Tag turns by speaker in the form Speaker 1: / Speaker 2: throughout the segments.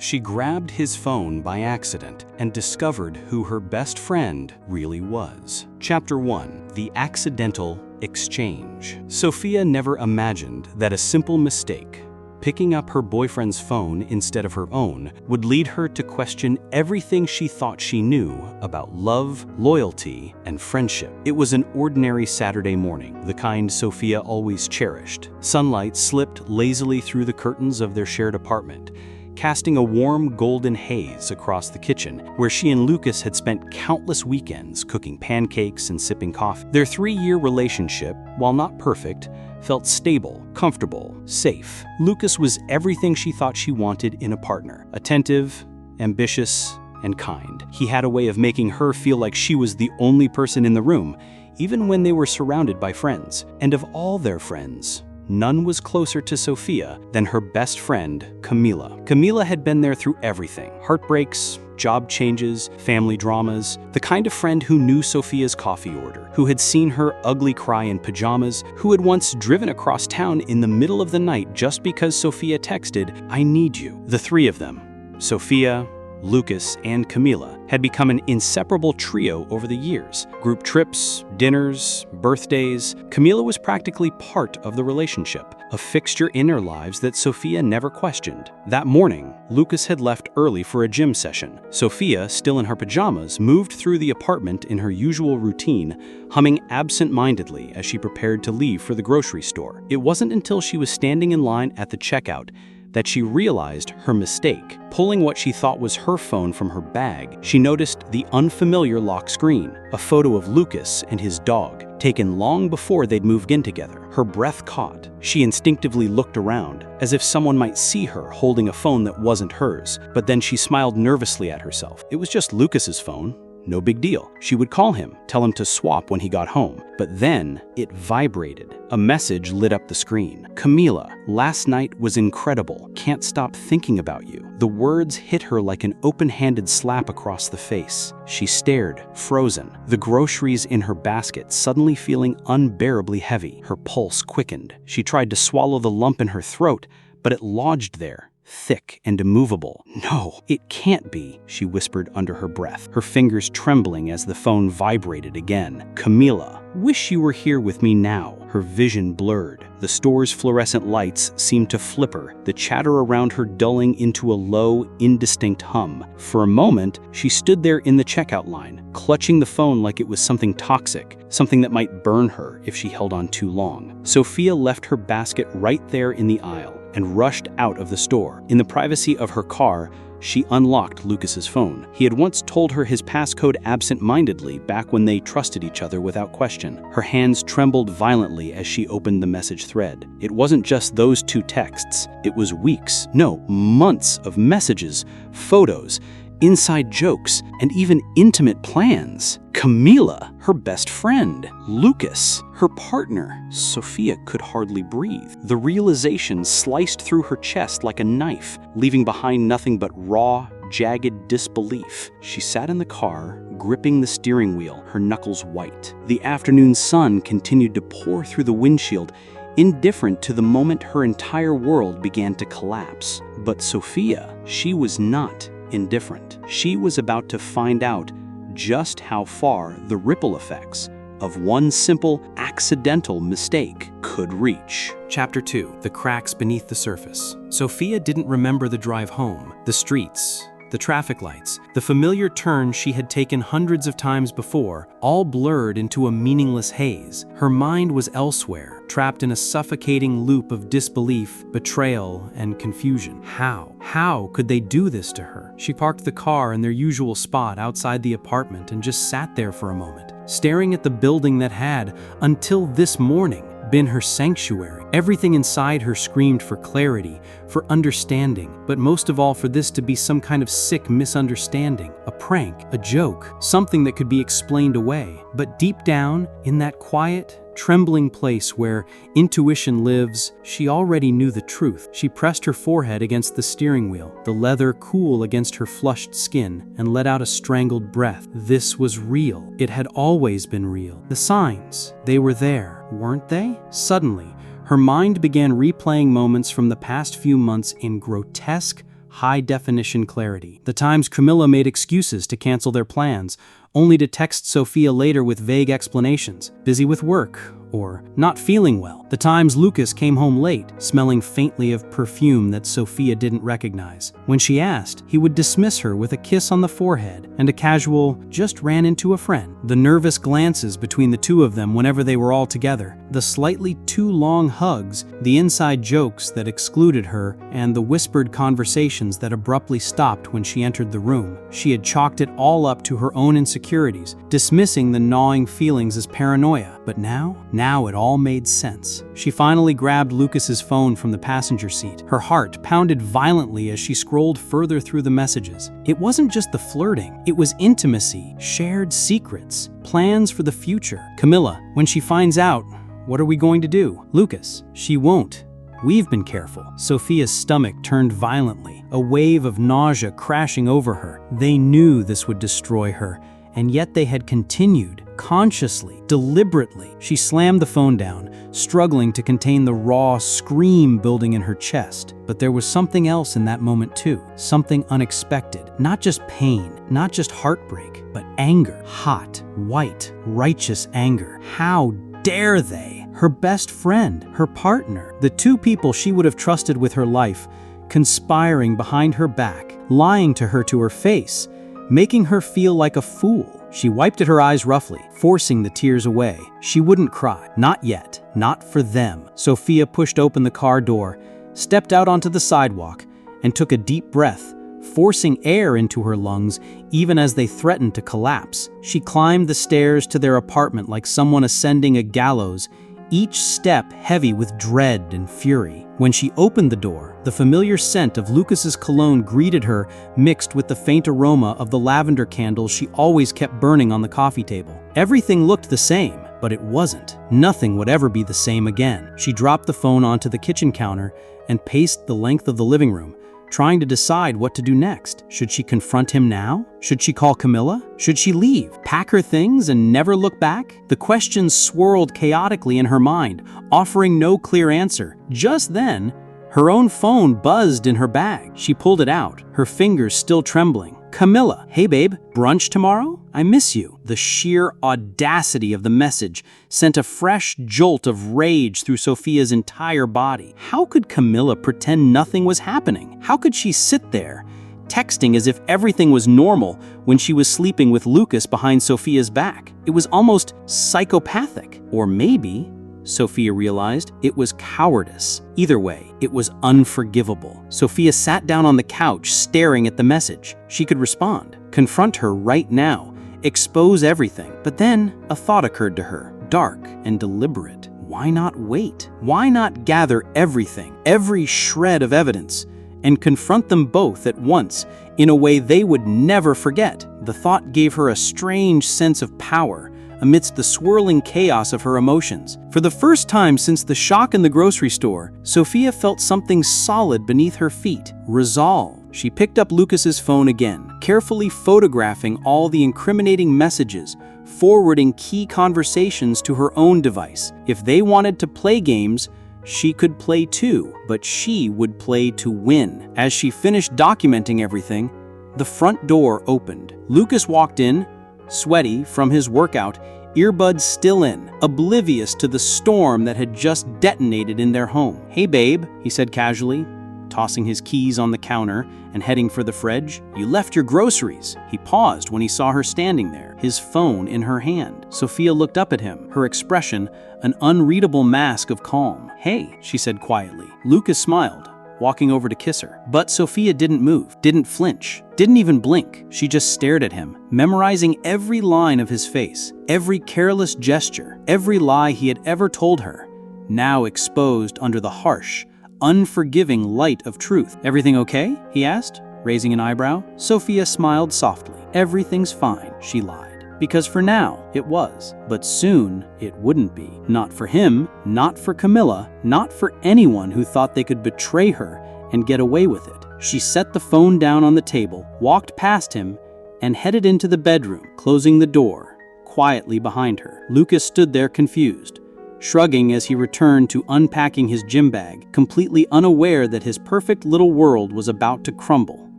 Speaker 1: She grabbed his phone by accident and discovered who her best friend really was. Chapter 1. The Accidental Exchange. Sofia never imagined that a simple mistake, picking up her boyfriend's phone instead of her own, would lead her to question everything she thought she knew about love, loyalty, and friendship. It was an ordinary Saturday morning, the kind Sofia always cherished. Sunlight slipped lazily through the curtains of their shared apartment, casting a warm golden haze across the kitchen, where she and Lucas had spent countless weekends cooking pancakes and sipping coffee. Their 3-year relationship, while not perfect, felt stable, comfortable, safe. Lucas was everything she thought she wanted in a partner: attentive, ambitious, and kind. He had a way of making her feel like she was the only person in the room, even when they were surrounded by friends. And of all their friends, none was closer to Sofia than her best friend, Camila. Camila had been there through everything: heartbreaks, job changes, family dramas, the kind of friend who knew Sofia's coffee order, who had seen her ugly cry in pajamas, who had once driven across town in the middle of the night just because Sofia texted, "I need you." The three of them, Sofia, Lucas, and Camila, had become an inseparable trio over the years. Group trips, dinners, birthdays. Camila was practically part of the relationship, a fixture in their lives that Sofia never questioned. That morning, Lucas had left early for a gym session. Sofia, still in her pajamas, moved through the apartment in her usual routine, humming absent-mindedly as she prepared to leave for the grocery store. It wasn't until she was standing in line at the checkout that she realized her mistake. Pulling what she thought was her phone from her bag, she noticed the unfamiliar lock screen, a photo of Lucas and his dog, taken long before they'd moved in together. Her breath caught. She instinctively looked around, as if someone might see her holding a phone that wasn't hers, but then she smiled nervously at herself. It was just Lucas's phone. No big deal. She would call him, tell him to swap when he got home. But then it vibrated. A message lit up the screen. "Camila, last night was incredible. Can't stop thinking about you." The words hit her like an open-handed slap across the face. She stared, frozen, the groceries in her basket suddenly feeling unbearably heavy. Her pulse quickened. She tried to swallow the lump in her throat, but it lodged there, thick and immovable. "No, it can't be," she whispered under her breath, her fingers trembling as the phone vibrated again. "Camila, wish you were here with me now." Her vision blurred. The store's fluorescent lights seemed to flicker, the chatter around her dulling into a low, indistinct hum. For a moment, she stood there in the checkout line, clutching the phone like it was something toxic, something that might burn her if she held on too long. Sofia left her basket right there in the aisle and rushed out of the store. In the privacy of her car, she unlocked Lucas's phone. He had once told her his passcode absent-mindedly back when they trusted each other without question. Her hands trembled violently as she opened the message thread. It wasn't just those 2 texts. It was weeks, no, months of messages, photos, inside jokes, and even intimate plans. Camila, her best friend. Lucas, her partner. Sofia could hardly breathe. The realization sliced through her chest like a knife, leaving behind nothing but raw, jagged disbelief. She sat in the car, gripping the steering wheel, her knuckles white. The afternoon sun continued to pour through the windshield, indifferent to the moment her entire world began to collapse. But Sofia, she was not indifferent. She was about to find out just how far the ripple effects of one simple, accidental mistake could reach. Chapter 2. The cracks beneath the surface. Sofia didn't remember the drive home, the streets, the traffic lights, the familiar turns she had taken hundreds of times before, all blurred into a meaningless haze. Her mind was elsewhere, trapped in a suffocating loop of disbelief, betrayal, and confusion. How could they do this to her? She parked the car in their usual spot outside the apartment and just sat there for a moment, staring at the building that had, until this morning, been her sanctuary. Everything inside her screamed for clarity, for understanding, but most of all for this to be some kind of sick misunderstanding, a prank, a joke, something that could be explained away. But deep down, in that quiet, trembling place where intuition lives, she already knew the truth. She pressed her forehead against the steering wheel, the leather cool against her flushed skin, and let out a strangled breath. This was real. It had always been real. The signs, they were there, weren't they? Suddenly, her mind began replaying moments from the past few months in grotesque, high-definition clarity. The times Camilla made excuses to cancel their plans, only to text Sofia later with vague explanations, busy with work, or not feeling well. The times Lucas came home late, smelling faintly of perfume that Sofia didn't recognize. When she asked, he would dismiss her with a kiss on the forehead and a casual, "just ran into a friend." The nervous glances between the two of them whenever they were all together, the slightly too long hugs, the inside jokes that excluded her, and the whispered conversations that abruptly stopped when she entered the room. She had chalked it all up to her own insecurities, dismissing the gnawing feelings as paranoia. But now it all made sense. She finally grabbed Lucas's phone from the passenger seat. Her heart pounded violently as she scrolled further through the messages. It wasn't just the flirting, it was intimacy, shared secrets, plans for the future. "Camilla, when she finds out, what are we going to do?" "Lucas, she won't. We've been careful." Sofia's stomach turned violently, a wave of nausea crashing over her. They knew this would destroy her, and yet they had continued, consciously, deliberately. She slammed the phone down, struggling to contain the raw scream building in her chest. But there was something else in that moment too, something unexpected. Not just pain, not just heartbreak, but anger. Hot, white, righteous anger. How dare they? Her best friend, her partner, the two people she would have trusted with her life, conspiring behind her back, lying to her face, making her feel like a fool. She wiped at her eyes roughly, forcing the tears away. She wouldn't cry. Not yet. Not for them. Sofia pushed open the car door, stepped out onto the sidewalk, and took a deep breath, forcing air into her lungs even as they threatened to collapse. She climbed the stairs to their apartment like someone ascending a gallows, each step heavy with dread and fury. When she opened the door, the familiar scent of Lucas's cologne greeted her, mixed with the faint aroma of the lavender candles she always kept burning on the coffee table. Everything looked the same, but it wasn't. Nothing would ever be the same again. She dropped the phone onto the kitchen counter and paced the length of the living room, trying to decide what to do next. Should she confront him now? Should she call Camilla? Should she leave, pack her things, and never look back? The questions swirled chaotically in her mind, offering no clear answer. Just then, her own phone buzzed in her bag. She pulled it out, her fingers still trembling. "Camilla, hey babe, brunch tomorrow? I miss you." The sheer audacity of the message sent a fresh jolt of rage through Sofia's entire body. How could Camilla pretend nothing was happening? How could she sit there, texting as if everything was normal when she was sleeping with Lucas behind Sofia's back? It was almost psychopathic. Or maybe, Sofia realized, it was cowardice. Either way, it was unforgivable. Sofia sat down on the couch, staring at the message. She could respond, confront her right now, expose everything. But then a thought occurred to her, dark and deliberate. Why not wait? Why not gather everything, every shred of evidence, and confront them both at once in a way they would never forget? The thought gave her a strange sense of power amidst the swirling chaos of her emotions. For the first time since the shock in the grocery store, Sofia felt something solid beneath her feet. Resolve. She picked up Lucas's phone again, carefully photographing all the incriminating messages, forwarding key conversations to her own device. If they wanted to play games, she could play too, but she would play to win. As she finished documenting everything, the front door opened. Lucas walked in, sweaty from his workout, earbuds still in, oblivious to the storm that had just detonated in their home. "Hey babe," he said casually, tossing his keys on the counter and heading for the fridge. "You left your groceries." He paused when he saw her standing there, his phone in her hand. Sofia looked up at him, her expression an unreadable mask of calm. "Hey," she said quietly. Lucas smiled, walking over to kiss her. But Sofia didn't move, didn't flinch, didn't even blink. She just stared at him, memorizing every line of his face, every careless gesture, every lie he had ever told her, now exposed under the harsh, unforgiving light of truth. "Everything okay?" he asked, raising an eyebrow. Sofia smiled softly. "Everything's fine," she lied. Because for now, it was. But soon, it wouldn't be. Not for him, not for Camilla, not for anyone who thought they could betray her and get away with it. She set the phone down on the table, walked past him, and headed into the bedroom, closing the door quietly behind her. Lucas stood there confused,
Speaker 2: shrugging as he returned to unpacking his gym bag, completely unaware that his perfect little world was about to crumble.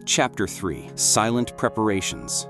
Speaker 1: Chapter 3. Silent Preparations.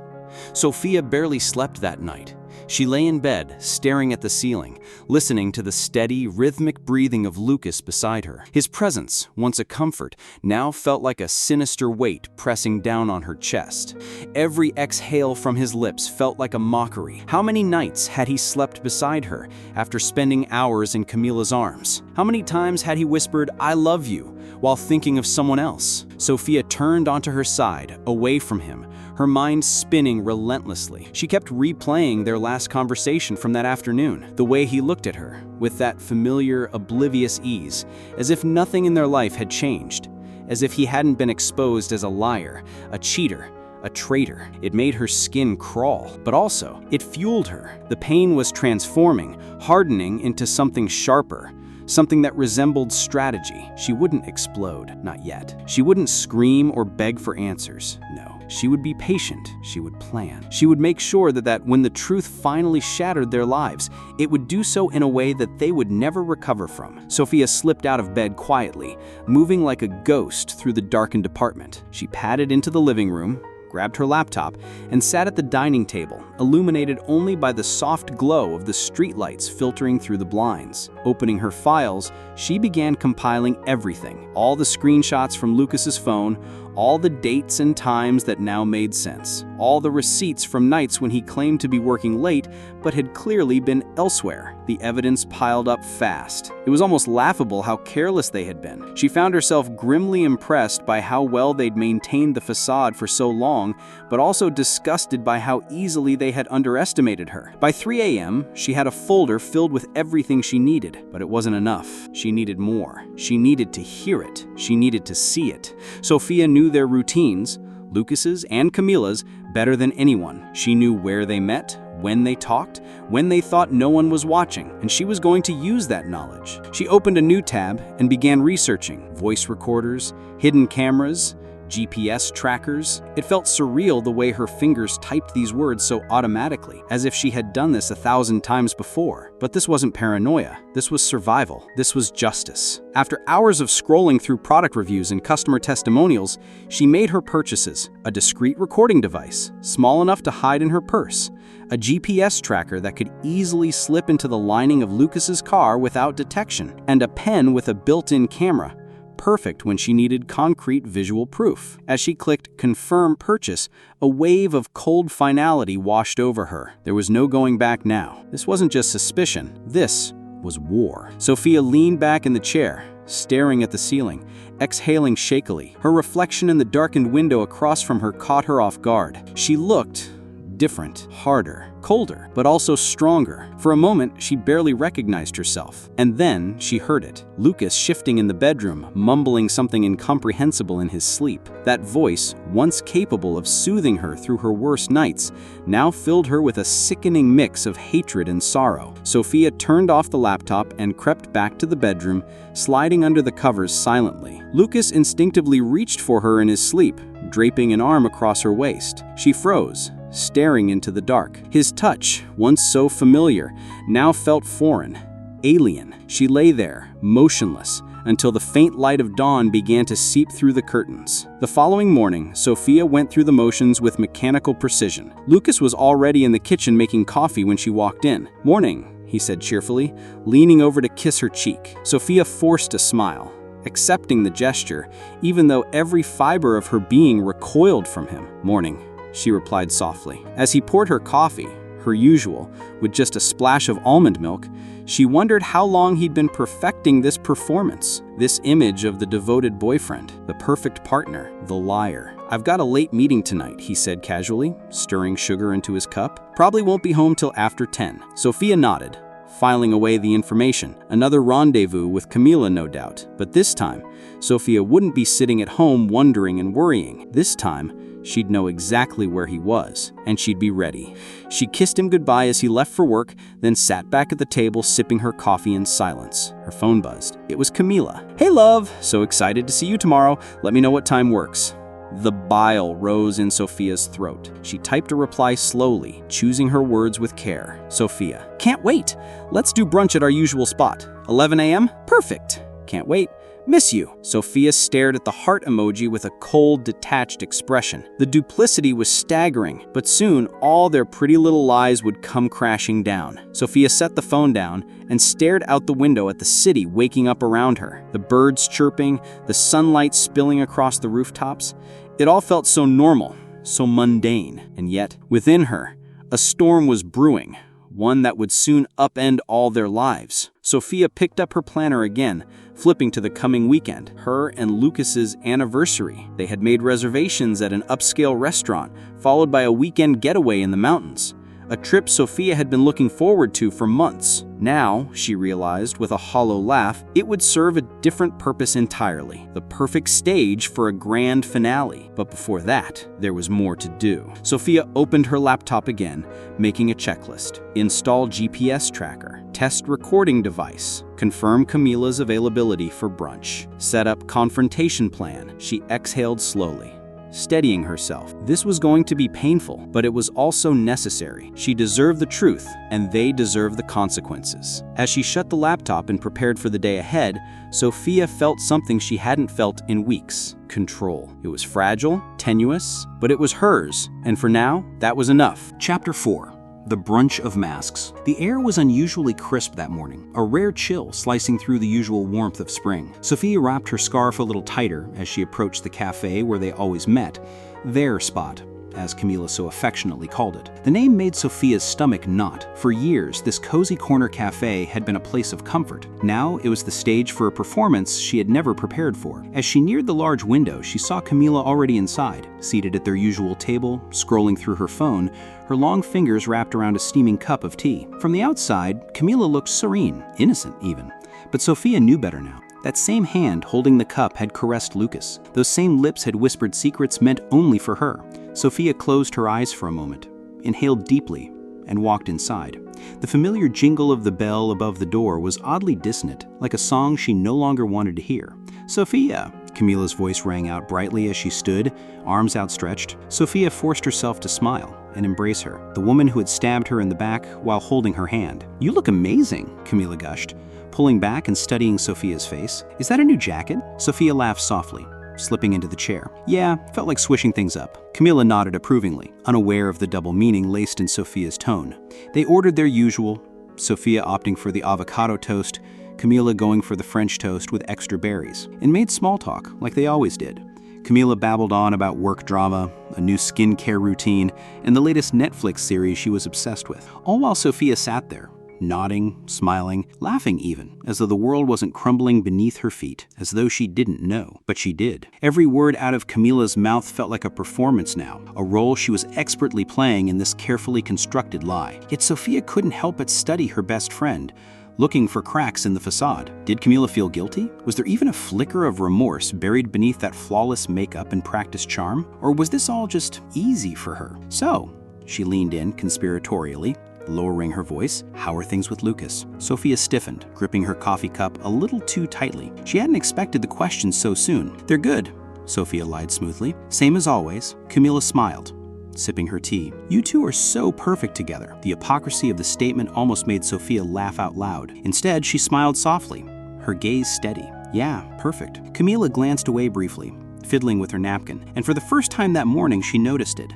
Speaker 1: Sofia barely slept that night. She lay in bed, staring at the ceiling, listening to the steady, rhythmic breathing of Lucas beside her. His presence, once a comfort, now felt like a sinister weight pressing down on her chest. Every exhale from his lips felt like a mockery. How many nights had he slept beside her after spending hours in Camila's arms? How many times had he whispered, "I love you," while thinking of someone else? Sofia turned onto her side, away from him, her mind spinning relentlessly. She kept replaying their last conversation from that afternoon, the way he looked at her, with that familiar, oblivious ease, as if nothing in their life had changed, as if he hadn't been exposed as a liar, a cheater, a traitor. It made her skin crawl, but also, it fueled her. The pain was transforming, hardening into something sharper, something that resembled strategy. She wouldn't explode, not yet. She wouldn't scream or beg for answers, no. She would be patient, she would plan. She would make sure that when the truth finally shattered their lives, it would do so in a way that they would never recover from. Sofia slipped out of bed quietly, moving like a ghost through the darkened apartment. She padded into the living room, grabbed her laptop, and sat at the dining table, illuminated only by the soft glow of the streetlights filtering through the blinds. Opening her files, she began compiling everything, all the screenshots from Lucas's phone, all the dates and times that now made sense, all the receipts from nights when he claimed to be working late but had clearly been elsewhere. The evidence piled up fast. It was almost laughable how careless they had been. She found herself grimly impressed by how well they'd maintained the facade for so long, but also disgusted by how easily they had underestimated her. By 3 a.m., she had a folder filled with everything she needed, but it wasn't enough. She needed more. She needed to hear it. She needed to see it. Sofia knew their routines, Lucas's and Camila's, better than anyone. She knew where they met, when they talked, when they thought no one was watching, and she was going to use that knowledge. She opened a new tab and began researching voice recorders, hidden cameras, GPS trackers. It felt surreal the way her fingers typed these words so automatically, as if she had done this 1,000 times before. But this wasn't paranoia. This was survival. This was justice. After hours of scrolling through product reviews and customer testimonials, she made her purchases: a discreet recording device, small enough to hide in her purse, a GPS tracker that could easily slip into the lining of Lucas's car without detection, and a pen with a built-in camera, perfect when she needed concrete visual proof. As she clicked Confirm Purchase, a wave of cold finality washed over her. There was no going back now. This wasn't just suspicion. This was war. Sofia leaned back in the chair, staring at the ceiling, exhaling shakily. Her reflection in the darkened window across from her caught her off guard. She looked different, harder, colder, but also stronger. For a moment, she barely recognized herself. And then she heard it. Lucas shifting in the bedroom, mumbling something incomprehensible in his sleep. That voice, once capable of soothing her through her worst nights, now filled her with a sickening mix of hatred and sorrow. Sofia turned off the laptop and crept back to the bedroom, sliding under the covers silently. Lucas instinctively reached for her in his sleep, draping an arm across her waist. She froze, staring into the dark. His touch, once so familiar, now felt foreign, alien. She lay there, motionless, until the faint light of dawn began to seep through the curtains. The following morning, Sofia went through the motions with mechanical precision. Lucas was already in the kitchen making coffee when she walked in. "Morning," he said cheerfully, leaning over to kiss her cheek. Sofia forced a smile, accepting the gesture, even though every fiber of her being recoiled from him. "Morning," she replied softly. As he poured her coffee, her usual, with just a splash of almond milk, she wondered how long he'd been perfecting this performance, this image of the devoted boyfriend, the perfect partner, the liar. "I've got a late meeting tonight," he said casually, stirring sugar into his cup. "Probably won't be home till after 10. Sofia nodded, filing away the information. Another rendezvous with Camila, no doubt. But this time, Sofia wouldn't be sitting at home wondering and worrying. This time, she'd know exactly where he was, and she'd be ready. She kissed him goodbye as he left for work, then sat back at the table sipping her coffee in silence. Her phone buzzed. It was Camila. "Hey love, so excited to see you tomorrow. Let me know what time works."
Speaker 2: The bile rose in Sofia's throat. She typed a reply slowly, choosing her words with care. Sofia: "Can't wait. Let's do brunch at our usual spot. 11 a.m.? Perfect. Can't wait. Miss you." Sofia stared at the heart emoji with a cold, detached expression. The duplicity was staggering, but soon all their pretty little lies would come crashing down. Sofia set the phone down and stared out the window at the city waking up around her. The birds chirping, the sunlight spilling across the rooftops. It all felt so normal, so mundane. And yet, within her, a storm was brewing, one that would soon upend all their lives. Sofia picked up her planner again, flipping to the coming weekend, her and Lucas's anniversary. They had made reservations at an upscale restaurant, followed by a weekend getaway in the mountains. A trip Sofia had been looking forward to for months. Now, she realized with a hollow laugh, it would serve a different purpose entirely. The perfect stage for a grand finale. But before that, there was more to do. Sofia opened her laptop again, making a checklist. Install GPS tracker. Test recording device. Confirm Camila's availability for brunch. Set up confrontation plan. She exhaled slowly, steadying herself. This was going to be painful, but it was also necessary. She deserved the truth, and they deserved the consequences. As she shut the laptop and prepared for the day ahead, Sofia felt something she hadn't felt in weeks: control. It was fragile, tenuous, but it was hers, and for now, that was enough.
Speaker 1: Chapter 4. The Brunch of Masks. The air was unusually crisp that morning, a rare chill slicing through the usual warmth of spring. Sofia wrapped her scarf a little tighter as she approached the cafe where they always met, their spot, as Camila so affectionately called it. The name made Sofia's stomach knot. For years, this cozy corner cafe had been a place of comfort. Now it was the stage for a performance she had never prepared for. As she neared the large window, she saw Camila already inside, seated at their usual table, scrolling through her phone, her long fingers wrapped around a steaming cup of tea. From the outside, Camila looked serene, innocent even. But Sofia knew better now. That same hand holding the cup had caressed Lucas. Those same lips had whispered secrets meant only for her. Sofia closed her eyes for a moment, inhaled deeply, and walked inside. The familiar jingle of the bell above the door was oddly dissonant, like a song she no longer wanted to hear. "Sofia!" Camila's voice rang out brightly as she stood, arms outstretched. Sofia forced herself to smile and embrace her, the woman who had stabbed her in the back while holding her hand. "You look amazing," Camila gushed, pulling back and studying Sofia's face. "Is that a new jacket?" Sofia laughed softly, slipping into the chair. "Yeah, felt like swishing things up." Camila nodded approvingly, unaware of the double meaning laced in Sofia's tone. They ordered their usual, Sofia opting for the avocado toast, Camila going for the French toast with extra berries, and made small talk like they always did. Camila babbled on about work drama, a new skincare routine, and the latest Netflix series she was obsessed with, all while Sofia sat there, nodding, smiling, laughing even, as though the world wasn't crumbling beneath her feet, as though she didn't know, but she did. Every word out of Camila's mouth felt like a performance now, a role she was expertly playing in this carefully constructed lie. Yet Sofia couldn't help but study her best friend, looking for cracks in the facade. Did Camila feel guilty? Was there even a flicker of remorse buried beneath that flawless makeup and practiced charm? Or was this all just easy for her? So, she leaned in conspiratorially, lowering her voice. "How are things with Lucas?" Sofia stiffened, gripping her coffee cup a little too tightly. She hadn't expected the question so soon. "They're good," Sofia lied smoothly. "Same as always." Camila smiled, sipping her tea. "You two are so perfect together." The hypocrisy of the statement almost made Sofia laugh out loud. Instead, she smiled softly, her gaze steady. "Yeah, perfect." Camila glanced away briefly, fiddling with her napkin, and for the first time that morning she noticed it.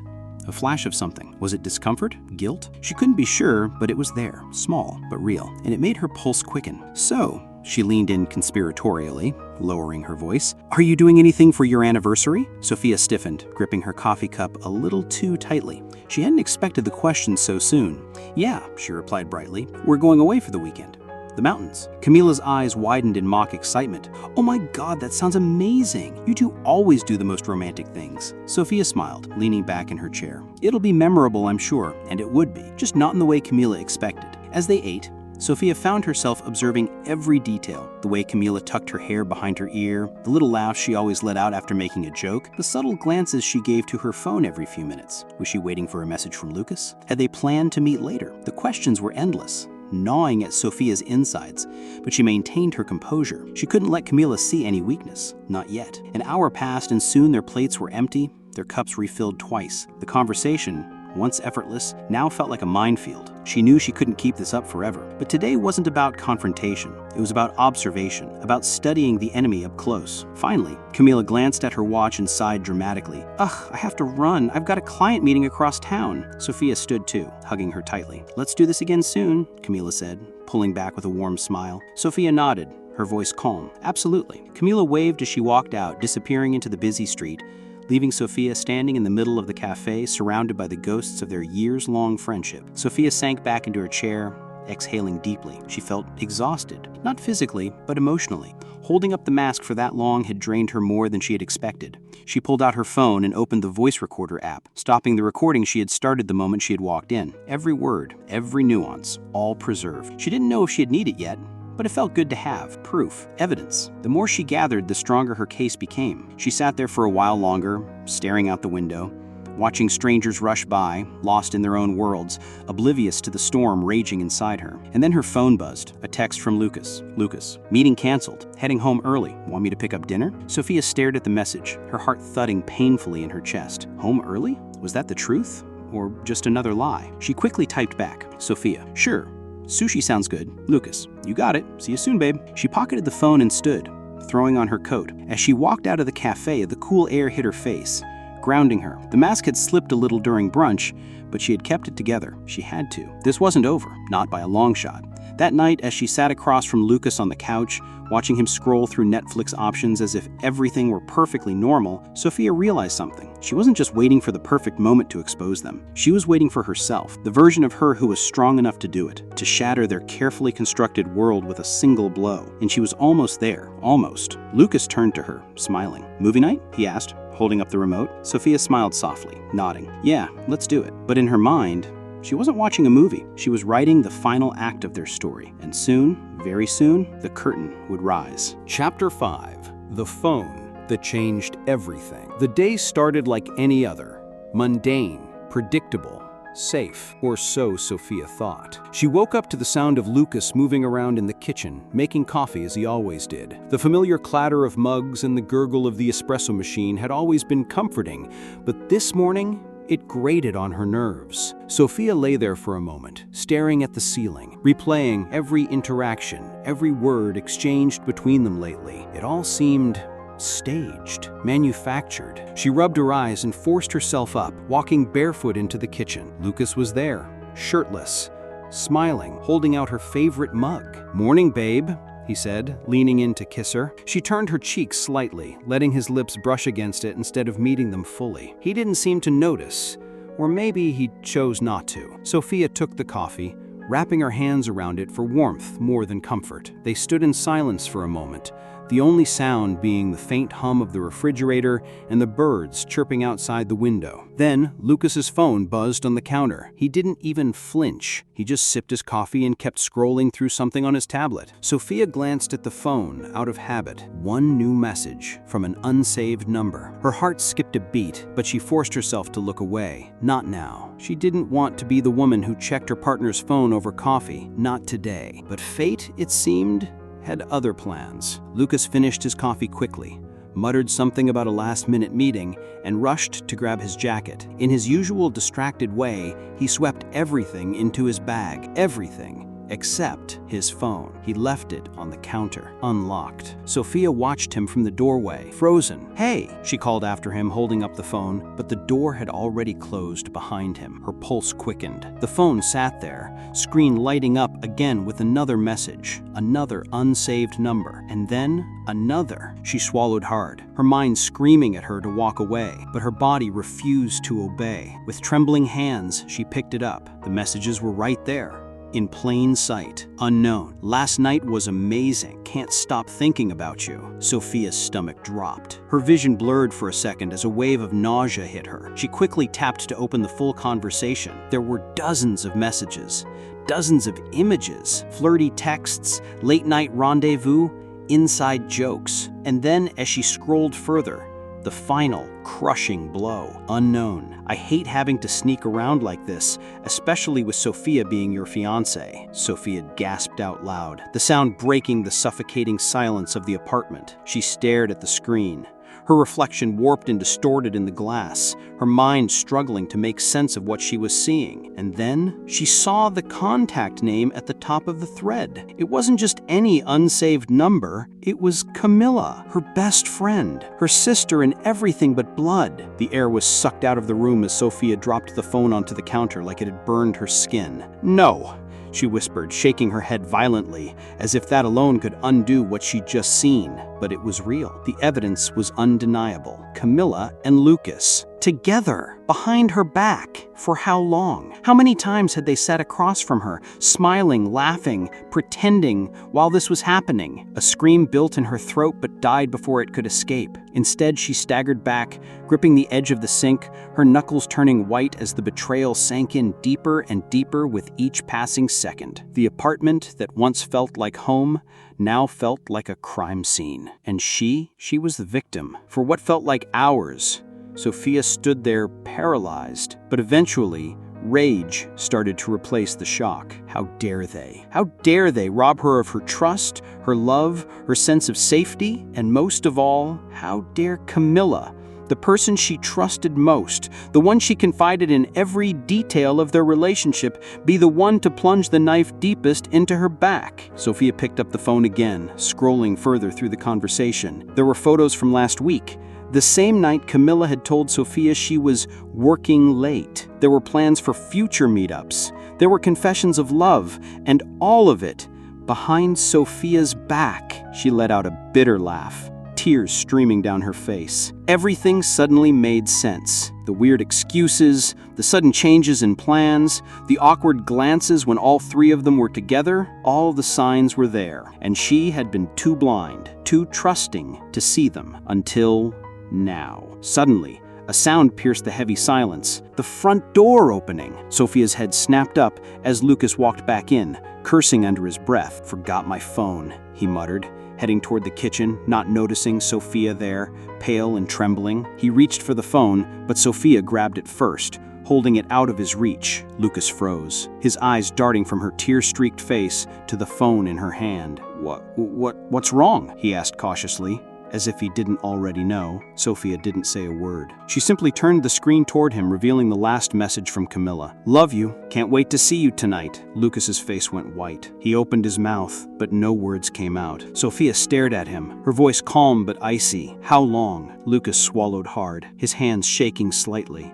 Speaker 1: A flash of something. Was it discomfort? Guilt? She couldn't be sure, but it was there, small but real, and it made her pulse quicken. "So," she leaned in conspiratorially, lowering her voice, "are you doing anything for your anniversary?" Sofia stiffened, gripping her coffee cup a little too tightly. She hadn't expected the question so soon. "Yeah," she replied brightly. "We're going away for the weekend. The mountains." Camila's eyes widened in mock excitement. "Oh my God, that sounds amazing. You two always do the most romantic things." Sofia smiled, leaning back in her chair. "It'll be memorable, I'm sure," and it would be, just not in the way Camila expected. As they ate, Sofia found herself observing every detail. The way Camila tucked her hair behind her ear, the little laugh she always let out after making a joke, the subtle glances she gave to her phone every few minutes. Was she waiting for a message from Lucas? Had they planned to meet later? The questions were endless,
Speaker 2: gnawing at Sofia's insides, but she maintained her composure. She couldn't let Camila see any weakness. Not yet. An hour passed, and soon their plates were empty, their cups refilled twice. The conversation, once effortless, now felt like a minefield. She knew she couldn't keep this up forever. But today wasn't about confrontation. It was about observation, about studying the enemy up close. Finally, Camila glanced at her watch and sighed dramatically. Ugh, I have to run. I've got a client meeting across town. Sophia stood too, hugging her tightly. Let's do this again soon, Camila said, pulling back with a warm smile. Sophia nodded, her voice calm. Absolutely. Camila waved as she walked out, disappearing into the busy street, leaving Sophia standing in the middle of the cafe, surrounded by the ghosts of their years-long friendship. Sophia sank back into her chair, exhaling deeply. She felt exhausted, not physically, but emotionally. Holding up the mask for that long had drained her more than she had expected. She pulled out her phone and opened the voice recorder app, stopping the recording she had started the moment she had walked in. Every word, every nuance, all preserved. She didn't know if she'd need it yet, but it felt good to have. Proof. Evidence. The more she gathered, the stronger her case became. She sat there for a while longer, staring out the window, watching strangers rush by, lost in their own worlds, oblivious to the storm raging inside her. And then her phone buzzed. A text from Lucas. Lucas. Meeting canceled. Heading home early. Want me to pick up dinner? Sophia stared at the message, her heart thudding painfully in her chest. Home early? Was that the truth? Or just another lie? She quickly typed back. Sophia. Sure. Sushi sounds good. Lucas. You got it. See you soon, babe. She pocketed the phone and stood, throwing on her coat. As she walked out of the cafe, the cool air hit her face, grounding her. The mask had slipped a little during brunch, but she had kept it together. She had to. This wasn't over, not by a long shot. That night, as she sat across from Lucas on the couch, watching him scroll through Netflix options as if everything were perfectly normal, Sophia realized something. She wasn't just waiting for the perfect moment to expose them. She was waiting for herself, the version of her who was strong enough to do it, to shatter their carefully constructed world with a single blow. And she was almost there, almost. Lucas turned to her, smiling. Movie night? He asked, holding up the remote. Sophia smiled softly, nodding. Yeah, let's do it. But in her mind, she wasn't watching a movie. She was writing the final act of their story. And soon, very soon, the curtain would rise.
Speaker 1: Chapter 5. The phone that changed everything. The day started like any other. Mundane, predictable, safe, or so Sophia thought. She woke up to the sound of Lucas moving around in the kitchen, making coffee as he always did. The familiar clatter of mugs and the gurgle of the espresso machine had always been comforting, but this morning, it grated on her nerves. Sophia lay there for a moment, staring at the ceiling, replaying every interaction, every word exchanged between them lately. It all seemed staged, manufactured. She rubbed her eyes and forced herself up, walking barefoot into the kitchen. Lucas was there, shirtless, smiling, holding out her favorite mug. Morning, babe, he said, leaning in to kiss her. She turned her cheeks slightly, letting his lips brush against it instead of meeting them fully. He didn't seem to notice, or maybe he chose not to. Sophia took the coffee, wrapping her hands around it for warmth more than comfort. They stood in silence for a moment, the only sound being the faint hum of the refrigerator and the birds chirping outside the window. Then, Lucas's phone buzzed on the counter. He didn't even flinch. He just sipped his coffee and kept scrolling through something on his tablet. Sophia glanced at the phone out of habit. One new message from an unsaved number. Her heart skipped a beat, but she forced herself to look away. Not now. She didn't want to be the woman who checked her partner's phone over coffee. Not today. But fate, it seemed, had other plans. Lucas finished his coffee quickly, muttered something about a last-minute meeting, and rushed to grab his jacket. In his usual distracted way, he swept everything into his bag. Everything. Except his phone. He left it on the counter, unlocked. Sophia watched him from the doorway, frozen. Hey, she called after him, holding up the phone, but the door had already closed behind him. Her pulse quickened. The phone sat there, screen lighting up again with another message, another unsaved number, and then another. She swallowed hard, her mind screaming at her to walk away, but her body refused to obey. With trembling hands, she picked it up. The messages were right there. In plain sight. Unknown. Last night was amazing. Can't stop thinking about you. Sophia's stomach dropped. Her vision blurred for a second as a wave of nausea hit her. She quickly tapped to open the full conversation. There were dozens of messages, dozens of images, flirty texts, late-night rendezvous, inside jokes. And then, as she scrolled further,
Speaker 2: The final, crushing blow. Unknown. I hate having to sneak around like this, especially with Sofia being your fiancé. Sofia gasped out loud, the sound breaking the suffocating silence of the apartment. She stared at the screen, her reflection warped and distorted in the glass, her mind struggling to make sense of what she was seeing. And then she saw the contact name at the top of the thread. It wasn't just any unsaved number, it was Camilla, her best friend, her sister in everything but blood. The air was sucked out of the room as Sofia dropped the phone onto the counter like it had burned her skin. "No," she whispered, shaking her head violently, as if that alone could undo what she'd just seen. But it was real. The evidence was undeniable. Camilla and Lucas, together, behind her back. For how long? How many times had they sat across from her, smiling, laughing, pretending while this was happening? A scream built in her throat but died before it could escape. Instead, she staggered back, gripping the edge of the sink, her knuckles turning white as the betrayal sank in deeper and deeper with each passing second. The apartment that once felt like home now felt like a crime scene. And she was the victim. For what felt like hours, Sofia stood there paralyzed, but eventually, rage started to replace the shock. How dare they? How dare they rob her of her trust, her love, her sense of safety, and most of all, how dare Camilla, the person she trusted most, the one she confided in every detail of their relationship, be the one to plunge the knife deepest into her back? Sofia picked up the phone again, scrolling further through the conversation. There were photos from last week. The same night Camilla had told Sofia she was working late. There were plans for future meetups. There were confessions of love, and all of it behind Sofia's back. She let out a bitter laugh, tears streaming down her face. Everything suddenly made sense. The weird excuses, the sudden changes in plans, the awkward glances when all three of them were together, all the signs were there. And she had been too blind, too trusting to see them until now. Suddenly, a sound pierced the heavy silence. The front door opening. Sofia's head snapped up as Lucas walked back in, cursing under his breath. "Forgot my phone," he muttered, heading toward the kitchen, not noticing Sofia there, pale and trembling. He reached for the phone, but Sofia grabbed it first, holding it out of his reach. Lucas froze, his eyes darting from her tear-streaked face to the phone in her hand. What's wrong?" he asked cautiously. As if he didn't already know, Sofia didn't say a word. She simply turned the screen toward him, revealing the last message from Camilla. "Love you. Can't wait to see you tonight." Lucas's face went white. He opened his mouth, but no words came out. Sofia stared at him, her voice calm but icy. "How long?" Lucas swallowed hard, his hands shaking slightly.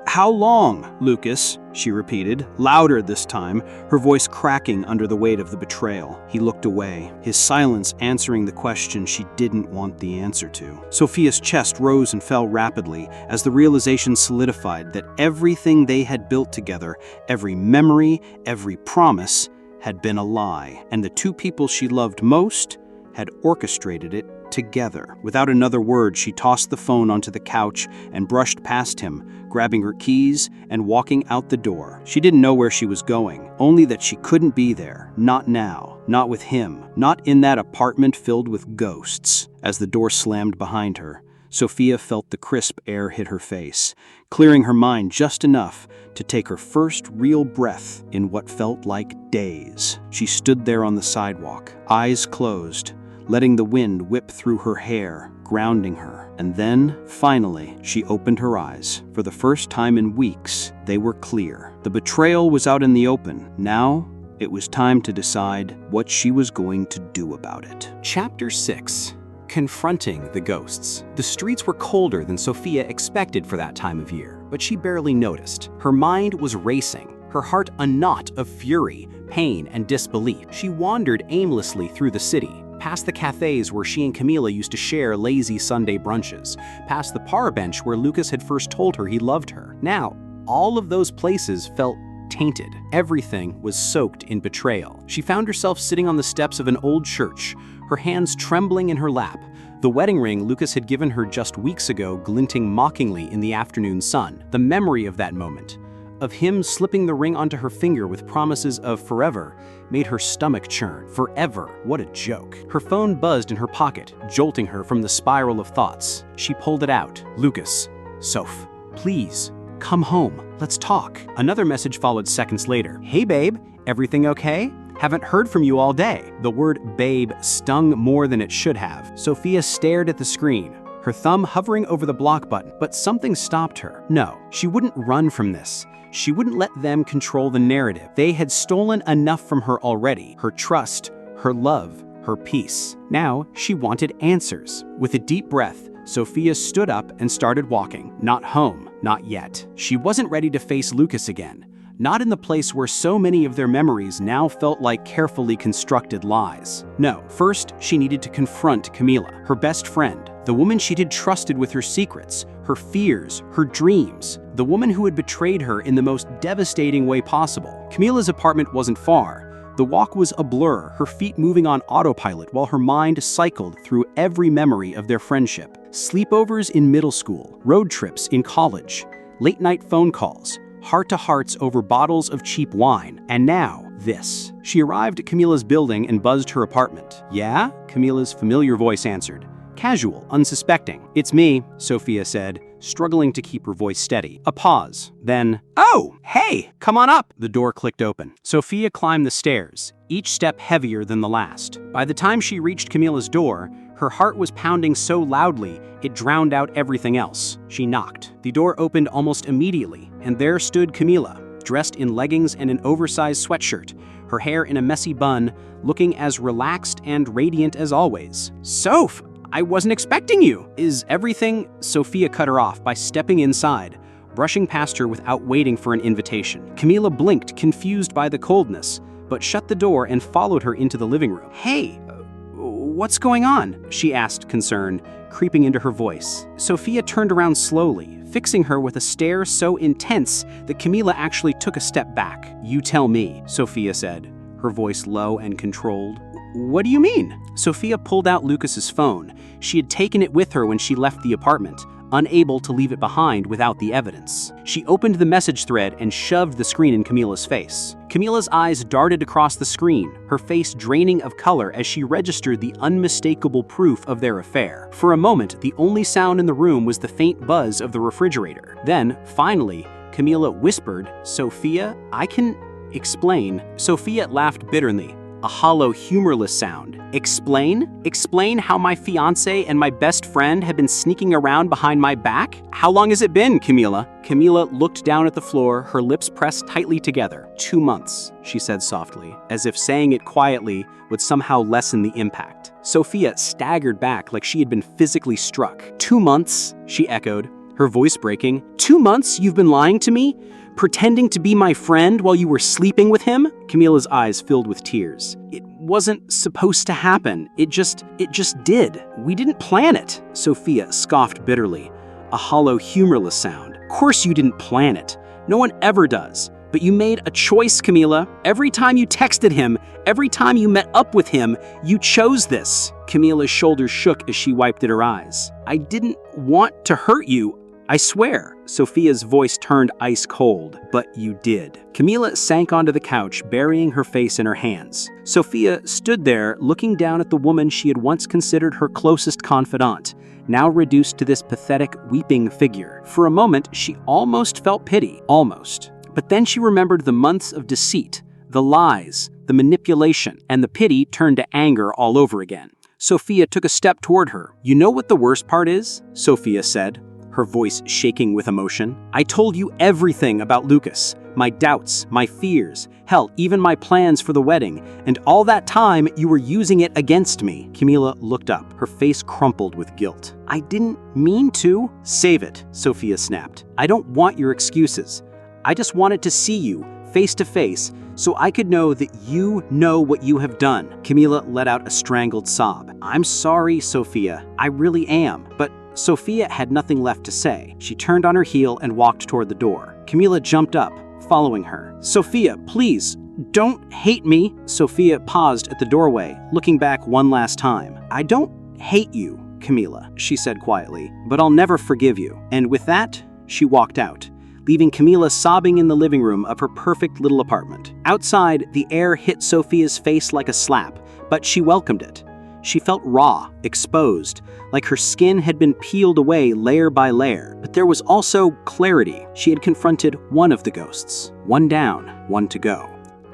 Speaker 2: How long, Lucas?" she repeated, louder this time, her voice cracking under the weight of the betrayal. He looked away, his silence answering the question she didn't want the answer to. Sofia's chest rose and fell rapidly as the realization solidified that everything they had built together, every memory, every promise, had been a lie, and the two people she loved most had orchestrated it together. Without another word, she tossed the phone onto the couch and brushed past him, grabbing her keys and walking out the door. She didn't know where she was going, only that she couldn't be there. Not now, not with him, not in that apartment filled with ghosts. As the door slammed behind her, Sofia felt the crisp air hit her face, clearing her mind just enough to take her first real breath in what felt like days. She stood there on the sidewalk, eyes closed, letting the wind whip through her hair, grounding her. And then, finally, she opened her eyes. For the first time in weeks, they were clear. The betrayal was out in the open. Now, it was time to decide what she was going to do about it.
Speaker 1: Chapter 6. Confronting the ghosts. The streets were colder than Sofia expected for that time of year, but she barely noticed. Her mind was racing, her heart a knot of fury, pain, and disbelief. She wandered aimlessly through the city, past the cafes where she and Camila used to share lazy Sunday brunches, past the par bench where Lucas had first told her he loved her. Now, all of those places felt tainted. Everything was soaked in betrayal. She found herself sitting on the steps of an old church, her hands trembling in her lap, the wedding ring Lucas had given her just weeks ago glinting mockingly in the afternoon sun. The memory of that moment, of him slipping the ring onto her finger with promises of forever made her stomach churn. Forever, what a joke. Her phone buzzed in her pocket, jolting her from the spiral of thoughts. She pulled it out. Lucas. Soph. Please. Come home. Let's talk. Another message followed seconds later. Hey babe, everything okay? Haven't heard from you all day. The word babe stung more than it should have. Sofia stared at the screen, her thumb hovering over the block button, but something stopped her. No, she wouldn't run from this. She wouldn't let them control the narrative. They had stolen enough from her already. Her trust, her love, her peace. Now she wanted answers. With a deep breath, Sofia stood up and started walking. Not home, not yet. She wasn't ready to face Lucas again. Not in the place where so many of their memories now felt like carefully constructed lies. No, first she needed to confront Camila, her best friend, the woman she had trusted with her secrets, her fears, her dreams, the woman who had betrayed her in the most devastating way possible. Camila's apartment wasn't far. The walk was a blur, her feet moving on autopilot while her mind cycled through every memory of their friendship. Sleepovers in middle school, road trips in college, late-night phone calls, heart-to-hearts over bottles of cheap wine, and now, this. She arrived at Camila's building and buzzed her apartment. Yeah? Camila's familiar voice answered. Casual, unsuspecting. It's me, Sofia said, struggling to keep her voice steady. A pause. Then, oh, hey, come on up. The door clicked open. Sofia climbed the stairs, each step heavier than the last. By the time she reached Camila's door, her heart was pounding so loudly, it drowned out everything else. She knocked. The door opened almost immediately, and there stood Camila, dressed in leggings and an oversized sweatshirt, her hair in a messy bun, looking as relaxed and radiant as always. Soph, I wasn't expecting you. Is everything? Sofia cut her off by stepping inside, brushing past her without waiting for an invitation. Camila blinked, confused by the coldness, but shut the door and followed her into the living room. Hey, what's going on? She asked, concern creeping into her voice. Sofia turned around slowly, fixing her with a stare so intense that Camila actually took a step back. You tell me, Sofia said, her voice low and controlled. What do you mean? Sofia pulled out Lucas's phone. She had taken it with her when she left the apartment, unable to leave it behind without the evidence. She opened the message thread and shoved the screen in Camila's face. Camila's eyes darted across the screen, her face draining of color as she registered the unmistakable proof of their affair. For a moment, the only sound in the room was the faint buzz of the refrigerator. Then, finally, Camila whispered, Sofia, I can explain. Sofia laughed bitterly. A hollow, humorless sound. Explain? Explain how my fiancé and my best friend have been sneaking around behind my back? How long has it been, Camila? Camila looked down at the floor, her lips pressed tightly together. 2 months, she said softly, as if saying it quietly would somehow lessen the impact. Sofia staggered back like she had been physically struck. 2 months, she echoed, her voice breaking. 2 months you've been lying to me? Pretending to be my friend while you were sleeping with him? Camila's eyes filled with tears. It wasn't supposed to happen. It just did. We didn't plan it. Sofia scoffed bitterly, a hollow, humorless sound. Of course you didn't plan it. No one ever does. But you made a choice, Camila. Every time you texted him, every time you met up with him, you chose this. Camila's shoulders shook as she wiped at her eyes. I didn't want to hurt you. I swear. Sofia's voice turned ice cold, but you did. Camila sank onto the couch, burying her face in her hands. Sofia stood there, looking down at the woman she had once considered her closest confidant, now reduced to this pathetic, weeping figure. For a moment, she almost felt pity. Almost. But then she remembered the months of deceit, the lies, the manipulation, and the pity turned to anger all over again. Sofia took a step toward her. You know what the worst part is? Sofia said, her voice shaking with emotion. I told you everything about Lucas, my doubts, my fears, hell, even my plans for the wedding, and all that time you were using it against me. Camila looked up, her face crumpled with guilt. I didn't mean to. Save it, Sofia snapped. I don't want your excuses. I just wanted to see you, face to face, so I could know that you know what you have done. Camila let out a strangled sob. I'm sorry, Sofia. I really am. But Sofia had nothing left to say. She turned on her heel and walked toward the door. Camila jumped up, following her. Sofia, please, don't hate me. Sofia paused at the doorway, looking back one last time. I don't hate you, Camila, she said quietly, but I'll never forgive you. And with that, she walked out,
Speaker 2: leaving Camila sobbing in the living room of her perfect little apartment. Outside, the air hit Sofia's face like a slap, but she welcomed it. She felt raw, exposed, like her skin had been peeled away layer by layer. But there was also clarity. She had confronted one of the ghosts. One down, one to go.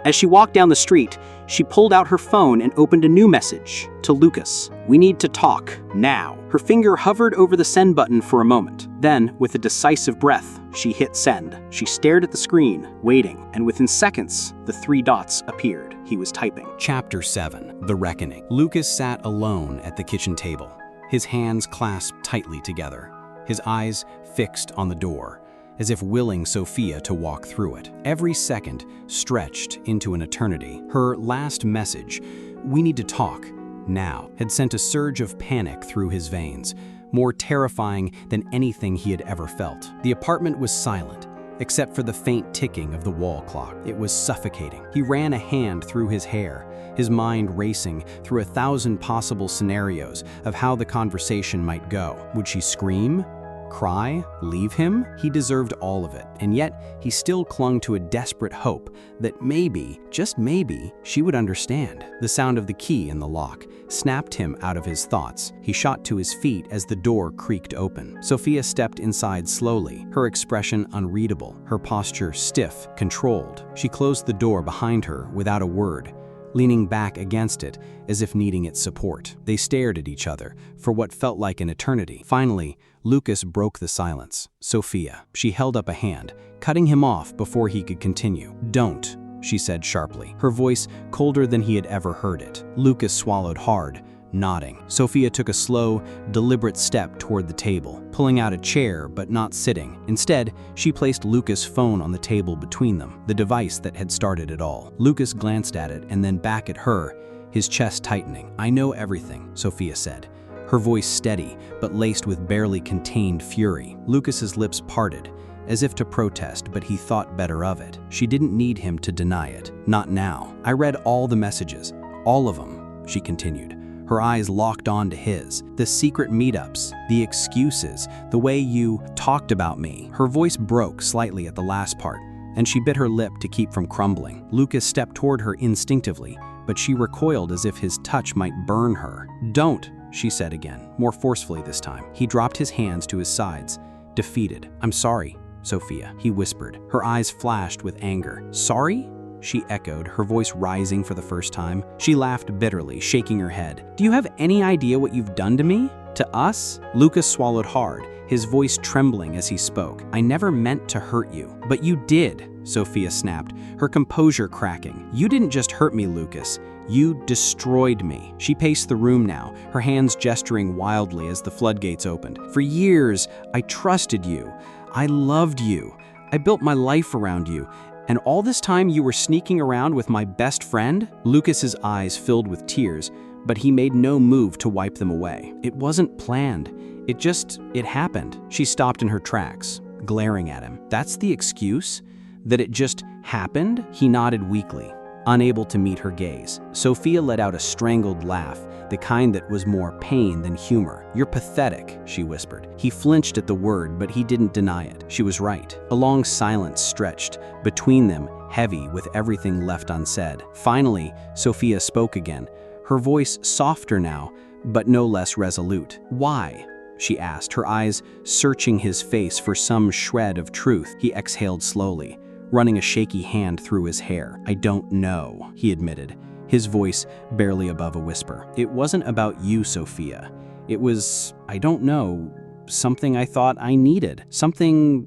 Speaker 2: As she walked down the street, she pulled out her phone and opened a new message to Lucas. "We need to talk, now." Her finger hovered over the send button for a moment. Then, with a decisive breath, she hit send. She stared at the screen, waiting, and within seconds, the 3 dots appeared. He was typing.
Speaker 1: Chapter 7. The Reckoning. Lucas sat alone at the kitchen table, his hands clasped tightly together, his eyes fixed on the door, as if willing Sofia to walk through it. Every second stretched into an eternity. Her last message, "We need to talk, now," had sent a surge of panic through his veins, more terrifying than anything he had ever felt. The apartment was silent, except for the faint ticking of the wall clock. It was suffocating. He ran a hand through his hair, his mind racing through 1,000 possible scenarios of how the conversation might go. Would she scream? Cry? Leave him? He deserved all of it, and yet he still clung to a desperate hope that maybe, just maybe, she would understand. The sound of the key in the lock snapped him out of his thoughts. He shot to his feet as the door creaked open. Sofia stepped inside slowly, her expression unreadable, her posture stiff, controlled. She closed the door behind her without a word, leaning back against it as if needing its support. They stared at each other for what felt like an eternity. Finally, Lucas broke the silence. "Sofia." She held up a hand, cutting him off before he could continue. "Don't," she said sharply, her voice colder than he had ever heard it. Lucas swallowed hard, nodding. Sofia took a slow, deliberate step toward the table, pulling out a chair but not sitting. Instead, she placed Lucas' phone on the table between them, the device that had started it all. Lucas glanced at it and then back at her, his chest tightening. "I know everything," Sofia said, her voice steady but laced with barely contained fury. Lucas's lips parted, as if to protest, but he thought better of it. She didn't need him to deny it. Not now. "I read all the messages. All of them," she continued, her eyes locked onto his. "The secret meetups, the excuses, the way you talked about me." Her voice broke slightly at the last part, and she bit her lip to keep from crumbling. Lucas stepped toward her instinctively, but she recoiled as if his touch might burn her. "Don't," she said again, more forcefully this time. He dropped his hands to his sides, defeated. "I'm sorry, Sofia," he whispered. Her eyes flashed with anger. "Sorry?" she echoed, her voice rising for the first time. She laughed bitterly, shaking her head. "Do you have any idea what you've done to me? To us?" Lucas swallowed hard, his voice trembling as he spoke. "I never meant to hurt you." "But you did," Sofia snapped, her composure cracking. "You didn't just hurt me, Lucas. You destroyed me." She paced the room now, her hands gesturing wildly as the floodgates opened. "For years, I trusted you. I loved you. I built my life around you. And all this time you were sneaking around with my best friend?" Lucas's eyes filled with tears, but he made no move to wipe them away. "It wasn't planned. It happened." She stopped in her tracks, glaring at him. "That's the excuse? That it just happened?" He nodded weakly, unable to meet her gaze. Sofia let out a strangled laugh, the kind that was more pain than humor. "You're pathetic," she whispered. He flinched at the word, but he didn't deny it. She was right. A long silence stretched between them, heavy with everything left unsaid. Finally, Sofia spoke again, her voice softer now, but no less resolute. "Why?" she asked, her eyes searching his face for some shred of truth. He exhaled slowly, running a shaky hand through his hair. "I don't know," he admitted, his voice barely above a whisper. "It wasn't about you, Sofia. It was, I don't know, something I thought I needed. Something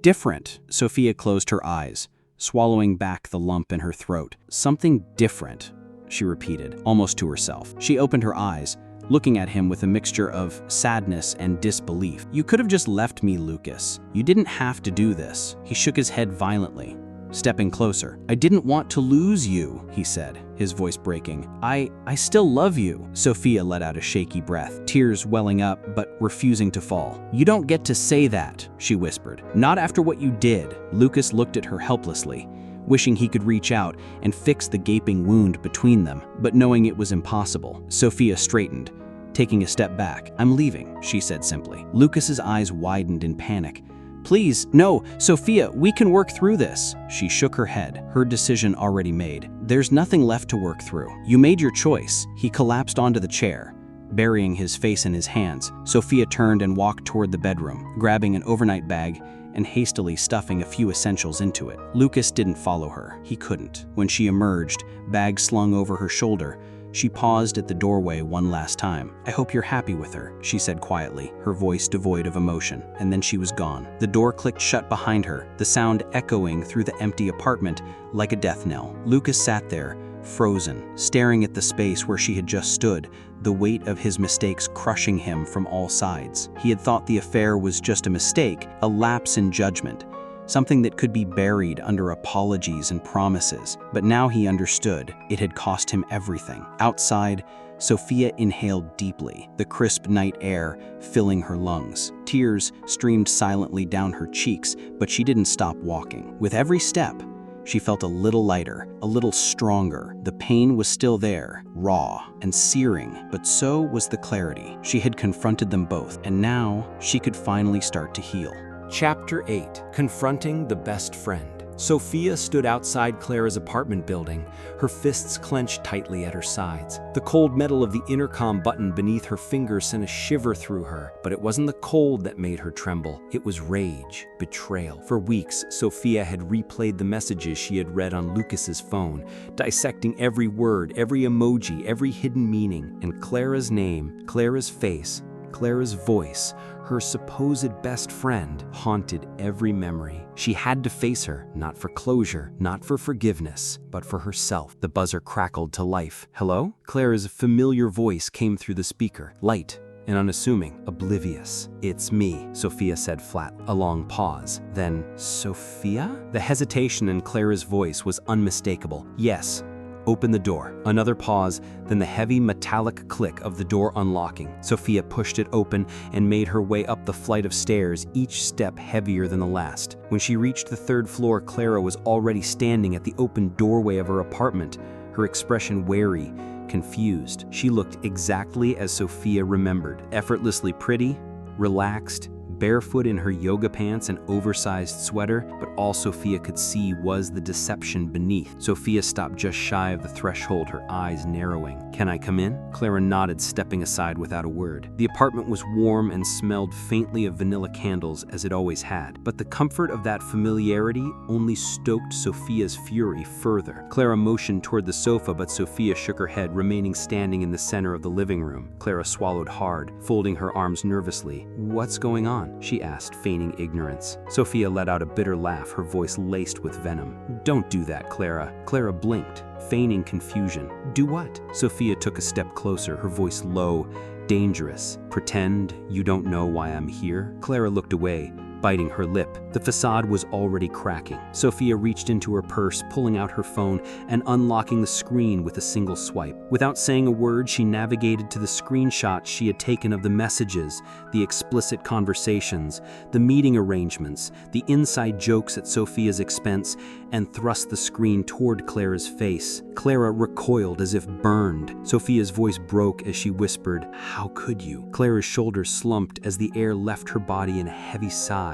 Speaker 1: different." Sofia closed her eyes, swallowing back the lump in her throat. "Something different," she repeated, almost to herself. She opened her eyes, looking at him with a mixture of sadness and disbelief. "You could have just left me, Lucas. You didn't have to do this." He shook his head violently, stepping closer. "I didn't want to lose you," he said, his voice breaking. I still love you." Sofia let out a shaky breath, tears welling up but refusing to fall. "You don't get to say that," she whispered. "Not after what you did." Lucas looked at her helplessly, wishing he could reach out and fix the gaping wound between them, but knowing it was impossible. Sofia straightened, taking a step back. "I'm leaving," she said simply. Lucas's eyes widened in panic.
Speaker 2: Please, no, Sofia, we can work through this. She shook her head, her decision already made. There's nothing left to work through. You made your choice. He collapsed onto the chair, burying his face in his hands. Sofia turned and walked toward the bedroom, grabbing an overnight bag and hastily stuffing a few essentials into it. Lucas didn't follow her. He couldn't. When she emerged, bag slung over her shoulder, she paused at the doorway one last time. I hope you're happy with her, she said quietly, her voice devoid of emotion, and then she was gone. The door clicked shut behind her, the sound echoing through the empty apartment like a death knell. Lucas sat there, frozen, staring at the space where she had just stood, the weight of his mistakes crushing him from all sides. He had thought the affair was just a mistake, a lapse in judgment, something that could be buried under apologies and promises. But now he understood it had cost him everything. Outside, Sofia inhaled deeply, the crisp night air filling her lungs. Tears streamed silently down her cheeks, but she didn't stop walking. With every step, she felt a little lighter, a little stronger. The pain was still there, raw and searing, but so was the clarity. She had confronted them both, and now she could finally start to heal.
Speaker 1: Chapter 8. Confronting the Best Friend. Sofia stood outside Clara's apartment building, her fists clenched tightly at her sides. The cold metal of the intercom button beneath her fingers sent a shiver through her, but it wasn't the cold that made her tremble. It was rage, betrayal. For weeks, Sofia had replayed the messages she had read on Lucas's phone, dissecting every word, every emoji, every hidden meaning. And Clara's name, Clara's face, Clara's voice, her supposed best friend, haunted every memory. She had to face her, not for closure, not for forgiveness, but for herself. The buzzer crackled to life. Hello? Clara's familiar voice came through the speaker, light and unassuming, oblivious. It's me, Sofia said flat. A long pause. Then, Sofia? The hesitation in Clara's voice was unmistakable. Yes. Open the door. Another pause, then the heavy metallic click of the door unlocking. Sofia pushed it open and made her way up the flight of stairs, each step heavier than the last. When she reached the third floor, Clara was already standing at the open doorway of her apartment, her expression wary, confused. She looked exactly as Sofia remembered, effortlessly pretty, relaxed, barefoot in her yoga pants and oversized sweater, but all Sofia could see was the deception beneath. Sofia stopped just shy of the threshold, her eyes narrowing. Can I come in? Clara nodded, stepping aside without a word. The apartment was warm and smelled faintly of vanilla candles as it always had, but the comfort of that familiarity only stoked Sofia's fury further. Clara motioned toward the sofa, but Sofia shook her head, remaining standing in the center of the living room. Clara swallowed hard, folding her arms nervously. What's going on? She asked, feigning ignorance. Sofia let out a bitter laugh, her voice laced with venom. Don't do that, Clara. Clara blinked, feigning confusion. Do what? Sofia took a step closer, her voice low, dangerous. Pretend you don't know why I'm here? Clara looked away, biting her lip. The facade was already cracking. Sofia reached into her purse, pulling out her phone and unlocking the screen with a single swipe. Without saying a word, she navigated to the screenshots she had taken of the messages, the explicit conversations, the meeting arrangements, the inside jokes at Sofia's expense, and thrust the screen toward Clara's face. Clara recoiled as if burned. Sofia's voice broke as she whispered, "How could you?" Clara's shoulders slumped as the air left her body in a heavy sigh.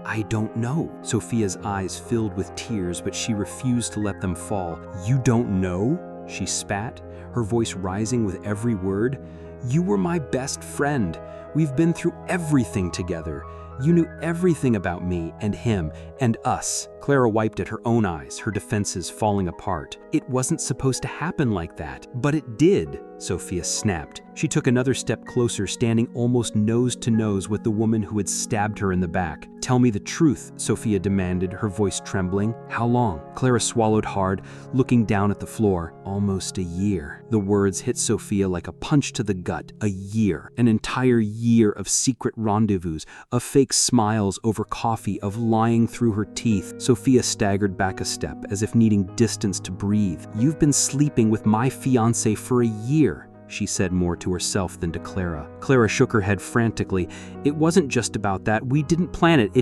Speaker 1: I don't know. Sofia's eyes filled with tears, but she refused to let them fall. You don't know? She spat, her voice rising with every word. You were my best friend. We've been through everything together. You knew everything about me and him and us. Clara wiped at her own eyes, her defenses falling apart. It wasn't supposed to happen like that, but it did, Sofia snapped. She took another step closer, standing almost nose to nose with the woman who had stabbed her in the back. Tell me the truth, Sofia demanded, her voice trembling. How long? Clara swallowed hard, looking down at the floor. Almost a year. The words hit Sofia like a punch to the gut. A year. An entire year of secret rendezvous, of fake smiles over coffee, of lying through her teeth. Sofia staggered back a step, as if needing distance to breathe. You've been sleeping with my fiancé for a year, she said, more to herself than to Clara. Clara shook her head frantically. It wasn't just about that. We didn't plan it.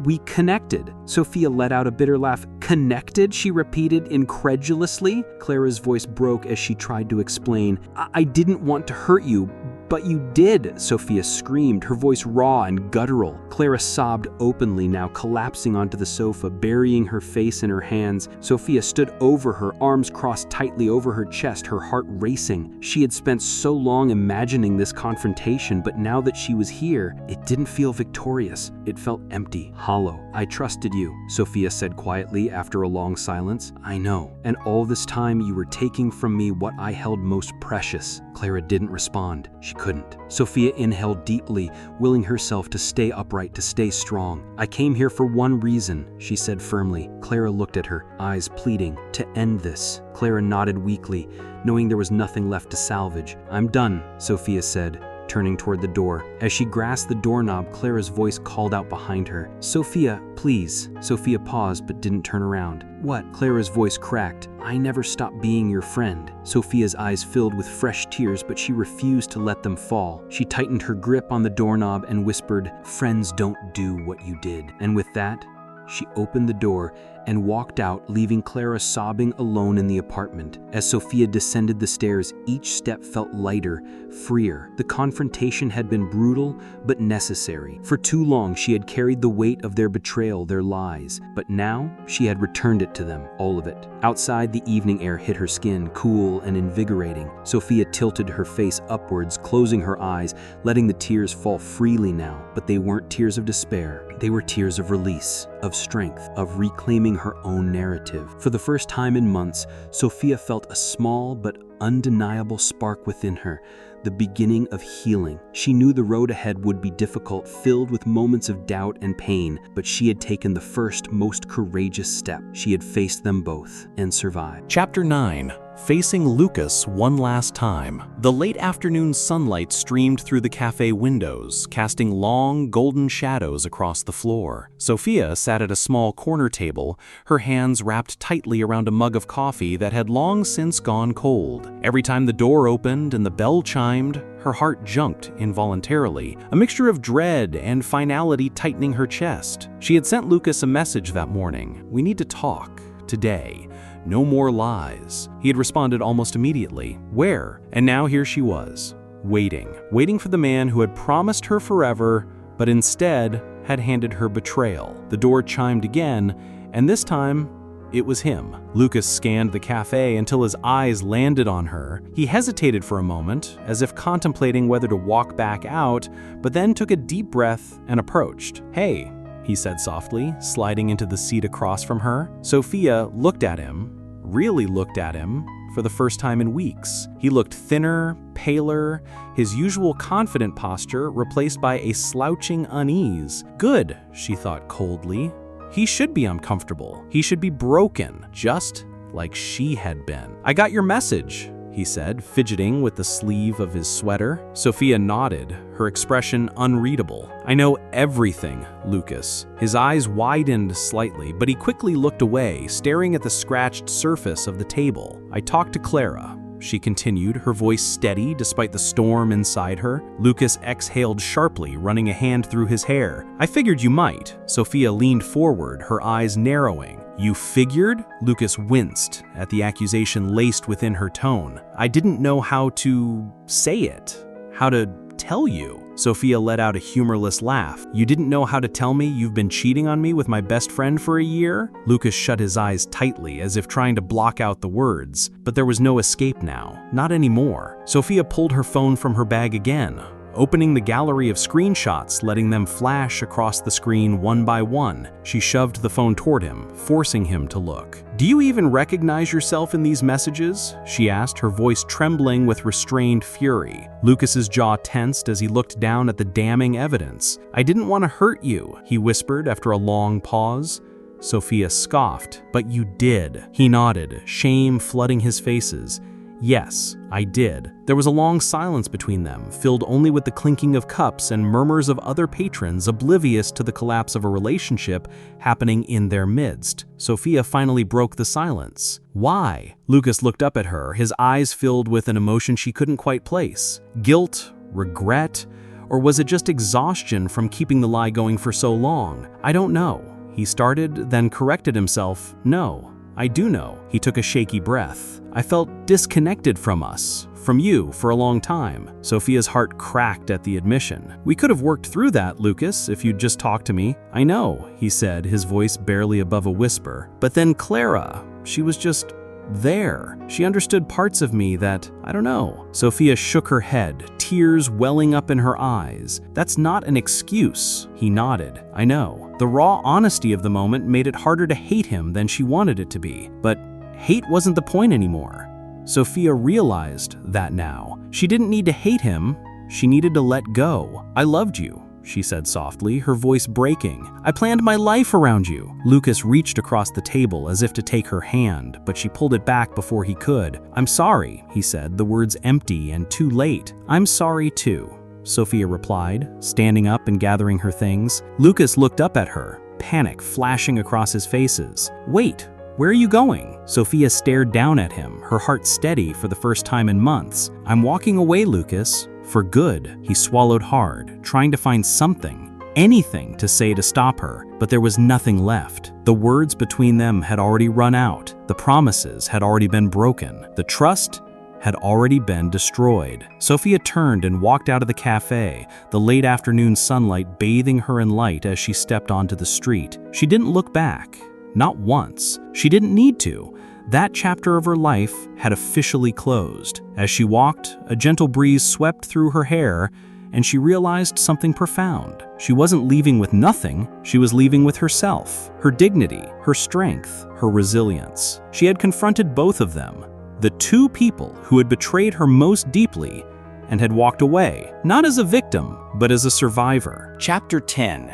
Speaker 1: We connected. Sofia let out a bitter laugh. Connected? She repeated incredulously. Clara's voice broke as she tried to explain. I didn't want to hurt you,
Speaker 3: "But you did!" Sofia screamed, her voice raw and guttural. Clara sobbed openly now, collapsing onto the sofa, burying her face in her hands. Sofia stood over her, arms crossed tightly over her chest, her heart racing. She had spent so long imagining this confrontation, but now that she was here, it didn't feel victorious. It felt empty, hollow. "I trusted you," Sofia said quietly after a long silence. "I know. And all this time you were taking from me what I held most precious." Clara didn't respond. She couldn't. Sofia inhaled deeply, willing herself to stay upright, to stay strong. "I came here for one reason," she said firmly. Clara looked at her, eyes pleading. "To end this." Clara nodded weakly, knowing there was nothing left to salvage. "I'm done," Sofia said, turning toward the door. As she grasped the doorknob, Clara's voice called out behind her, "Sofia, please." Sofia paused but didn't turn around. "What?" Clara's voice cracked. "I never stopped being your friend." Sofia's eyes filled with fresh tears, but she refused to let them fall. She tightened her grip on the doorknob and whispered, "Friends don't do what you did." And with that, she opened the door and walked out, leaving Clara sobbing alone in the apartment. As Sofia descended the stairs, each step felt lighter, freer. The confrontation had been brutal, but necessary. For too long, she had carried the weight of their betrayal, their lies. But now, she had returned it to them, all of it. Outside, the evening air hit her skin, cool and invigorating. Sofia tilted her face upwards, closing her eyes, letting the tears fall freely now. But they weren't tears of despair. They were tears of release, of strength, of reclaiming her own narrative. For the first time in months, Sofia felt a small but undeniable spark within her, the beginning of healing. She knew the road ahead would be difficult, filled with moments of doubt and pain, but she had taken the first, most courageous step. She had faced them both and survived.
Speaker 1: Chapter 9. Facing Lucas one last time. The late afternoon sunlight streamed through the cafe windows, casting long, golden shadows across the floor. Sofia sat at a small corner table, her hands wrapped tightly around a mug of coffee that had long since gone cold. Every time the door opened and the bell chimed, her heart jumped involuntarily, a mixture of dread and finality tightening her chest. She had sent Lucas a message that morning. "We need to talk. Today. No more lies." He had responded almost immediately. Where? And now here she was, waiting for the man who had promised her forever, but instead had handed her betrayal. The door chimed again, and this time, it was him. Lucas scanned the cafe until his eyes landed on her. He hesitated for a moment, as if contemplating whether to walk back out, but then took a deep breath and approached. "Hey," he said softly, sliding into the seat across from her. Sofia looked at him, really looked at him, for the first time in weeks. He looked thinner, paler, his usual confident posture replaced by a slouching unease. Good, she thought coldly. He should be uncomfortable. He should be broken, just like she had been. "I got your message," he said, fidgeting with the sleeve of his sweater. Sofia nodded, her expression unreadable. "I know everything, Lucas." His eyes widened slightly, but he quickly looked away, staring at the scratched surface of the table. "I talked to Clara," she continued, her voice steady despite the storm inside her. Lucas exhaled sharply, running a hand through his hair. "I figured you might." Sofia leaned forward, her eyes narrowing. "You figured?" Lucas winced at the accusation laced within her tone. "I didn't know how to say it, how to tell you." Sofia let out a humorless laugh. "You didn't know how to tell me you've been cheating on me with my best friend for a year?" Lucas shut his eyes tightly, as if trying to block out the words. But there was no escape now. Not anymore. Sofia pulled her phone from her bag again, opening the gallery of screenshots, letting them flash across the screen one by one. She shoved the phone toward him, forcing him to look. "Do you even recognize yourself in these messages?" she asked, her voice trembling with restrained fury. Lucas's jaw tensed as he looked down at the damning evidence. "I didn't want to hurt you," he whispered after a long pause. Sofia scoffed. "But you did." He nodded, shame flooding his faces. "Yes, I did." There was a long silence between them, filled only with the clinking of cups and murmurs of other patrons, oblivious to the collapse of a relationship happening in their midst. Sofia finally broke the silence. "Why?" Lucas looked up at her, his eyes filled with an emotion she couldn't quite place. Guilt? Regret? Or was it just exhaustion from keeping the lie going for so long? "I don't know," he started, then corrected himself. "No, I do know." He took a shaky breath. "I felt disconnected from us, from you, for a long time." Sofia's heart cracked at the admission. "We could have worked through that, Lucas, if you'd just talked to me." "I know," he said, his voice barely above a whisper. "But then Clara, she was just there. She understood parts of me that, I don't know." Sofia shook her head, tears welling up in her eyes. "That's not an excuse." He nodded. "I know." The raw honesty of the moment made it harder to hate him than she wanted it to be. But hate wasn't the point anymore. Sofia realized that now. She didn't need to hate him. She needed to let go. "I loved you," she said softly, her voice breaking. "I planned my life around you." Lucas reached across the table as if to take her hand, but she pulled it back before he could. "I'm sorry," he said, the words empty and too late. "I'm sorry too," Sofia replied, standing up and gathering her things. Lucas looked up at her, panic flashing across his faces. "Wait, where are you going?" Sofia stared down at him, her heart steady for the first time in months. "I'm walking away, Lucas. For good." He swallowed hard, trying to find something, anything to say to stop her, but there was nothing left. The words between them had already run out. The promises had already been broken. The trust had already been destroyed. Sofia turned and walked out of the cafe, the late afternoon sunlight bathing her in light as she stepped onto the street. She didn't look back. Not once. She didn't need to. That chapter of her life had officially closed. As she walked, a gentle breeze swept through her hair, and she realized something profound. She wasn't leaving with nothing, she was leaving with herself, her dignity, her strength, her resilience. She had confronted both of them, the two people who had betrayed her most deeply, and had walked away, not as a victim, but as a survivor. Chapter 10.